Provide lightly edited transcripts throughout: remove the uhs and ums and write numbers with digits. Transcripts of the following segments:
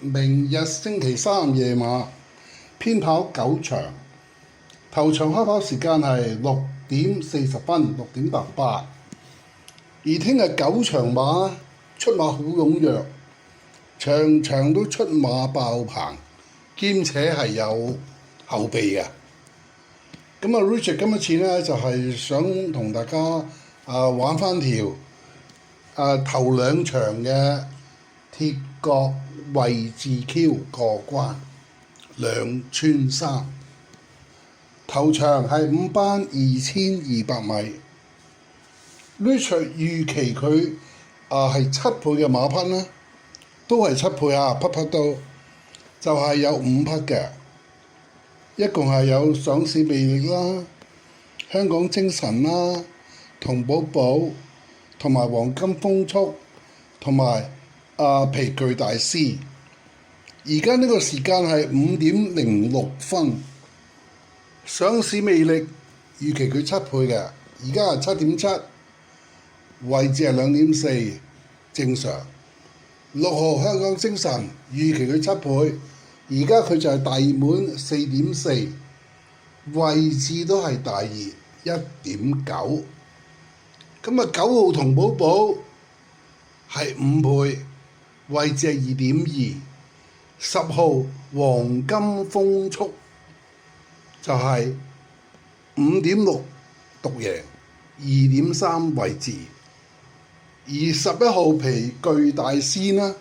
明日星期三夜馬編跑9場，頭場開跑時間係6:40，6:88。而聽日9場馬出馬好踴躍，場場都出馬爆棚，兼且係有後備嘅。咁啊 Richard 今一次咧就係想同大家玩翻條頭2場嘅鐵角位置 Q 過關兩穿三，頭場係5班2200米。Richard 預期佢係7倍嘅馬匹啦，都係7倍啊，匹匹都就係有5匹嘅。一共係有上市魅力啦、香港精神啦、同寶寶同埋黃金風速同埋皮具大師。而家呢個時間係5:06，上市魅力預期佢7倍嘅，而家係7.7，位置係2.4，正常。6號香港精神預期佢7倍。而家佢就係大熱門4.4，位置都係大熱1.9。咁啊9號同寶寶係5倍，位置係2.2。10號黃金風速就係5.6獨贏2.3位置。而11號皮具大師呢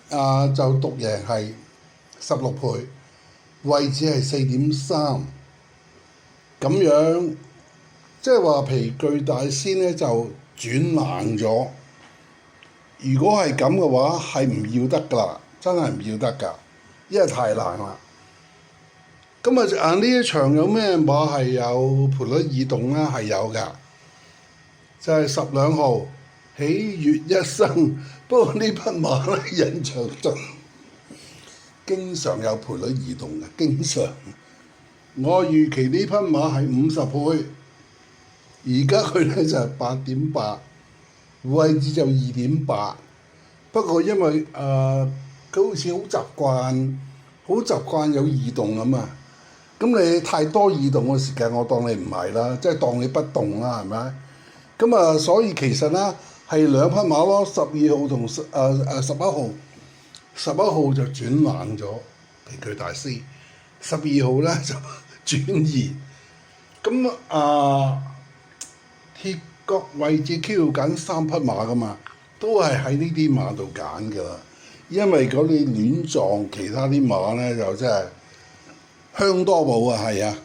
就獨贏係16倍，位置係4.3，咁樣即係話皮具大師咧就轉冷咗。如果係咁嘅話，係唔要得㗎啦，真係唔要得㗎，因為太冷啦。咁呢一場有咩馬係有賠率異動咧？係有㗎，就係12號喜悅一生。不過呢匹馬咧印象中經常有賠率移動嘅，經常。我預期呢匹馬係50倍，而家佢咧就係8.8，位置就2.8。不過因為佢好似好習慣有移動咁啊。咁你太多移動嘅時間，我當你唔係啦，即係當你不動啦，係咪？咁所以其實咧係2匹馬咯，12號同11號。11號就轉冷咗，皮具大師。12號咧就轉熱。咁鐵角位置 Q 緊3匹馬噶嘛，都係喺呢啲馬度揀㗎啦。因為如果你亂撞其他啲馬咧，就真係香多寶啊，係啊，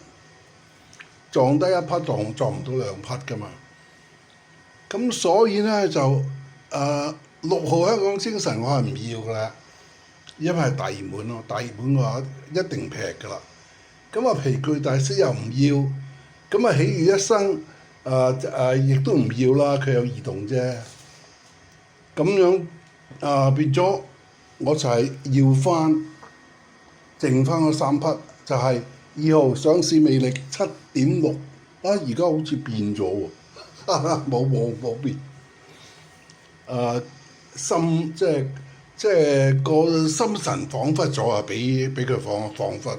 撞低一匹撞唔到2匹噶嘛。咁所以咧就6號香港精神我係唔要㗎啦。因為係大熱門咯，大熱門嘅話一定劈㗎啦。咁皮具大師又唔要，咁喜悅一生亦都唔要啦，佢有移動啫。咁樣變咗，我就係要翻，剩翻嗰3匹，就係2號上市魅力7.6，而家好似變咗喎，冇變。即係個心神恍惚咗啊！俾佢恍惚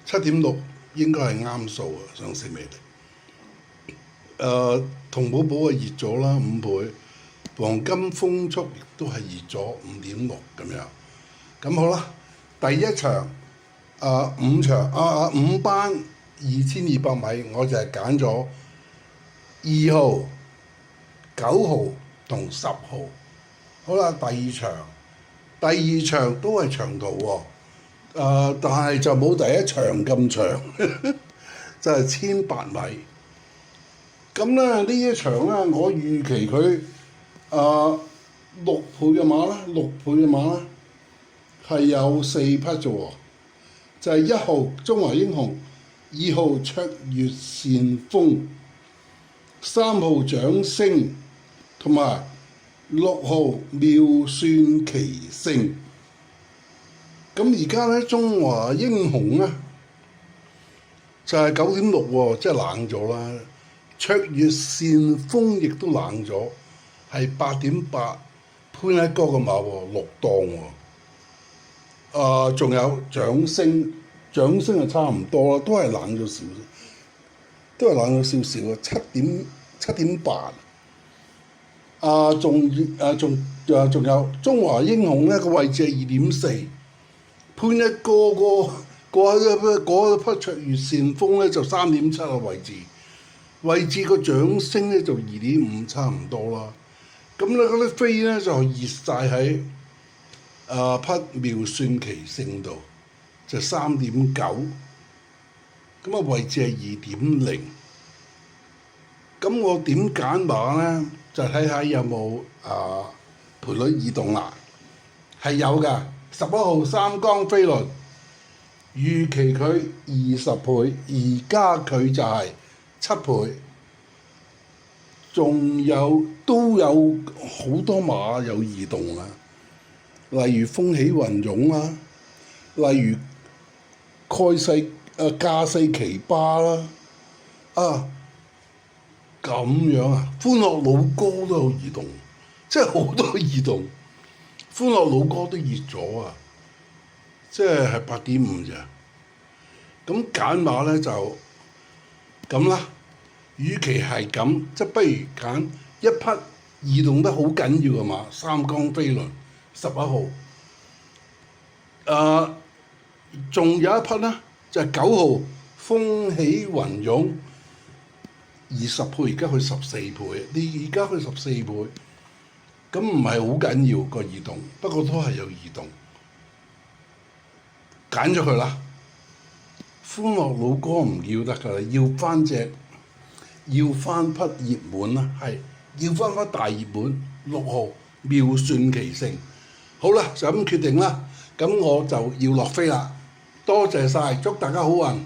7.6應該係啱數啊！上市魅力。同寶寶啊熱咗啦5倍，黃金風速亦都係熱咗5.6咁樣。咁好啦，第一場5班2200米，我就係揀咗2號、9號同10號。好啦，第二場都係長途喎，但係就冇第一場咁長，就係1800米。咁咧呢一場咧，我預期佢6倍嘅馬啦，6倍嘅馬啦，係有4匹啫喎，就係1號中華英雄、2號卓越善風、3號掌聲同埋6號妙算其勝。咁而家咧中華英雄咧就係9.6喎，即係冷咗啦。卓越善風亦都冷咗，係8.8。潘一哥嘅馬喎6檔喎。仲有掌聲，掌聲係差唔多啦，都係冷咗少少，都係冷咗少少啊，7.8。仲有中華英雄咧個位置係2.4，潘一哥嗰匹卓越旋風咧就3.7個位置個掌聲咧就2.5差唔多啦。咁咧嗰啲飛咧就熱晒喺匹妙算其勝度，就3.9，咁啊位置係2.0。咁我點揀碼咧？就睇下有冇賠率異動啦，係有㗎。11號三江飛輪，預期佢20倍，而家佢就係7倍。都有好多碼有異動啊，例如風起雲湧啦，例如駕勢奇葩啦，咁樣啊！歡樂老哥都有異動，即係好多異動。歡樂老哥都熱咗啊！即係8.5咋。咁揀碼咧就咁啦。與其係咁，即係不如揀一匹異動得好緊要嘅馬，三江飛輪11號。仲有一匹咧，就係9號風起雲湧。20倍，而家佢14倍，你而家佢14倍，咁唔係好緊要個異動，不過都係有異動，揀咗佢啦。歡樂老哥唔要得㗎啦，要翻匹熱門啦，要翻匹大熱門6號妙算其勝。好啦，就咁決定啦，咁我就要落飛啦。多謝晒，祝大家好運！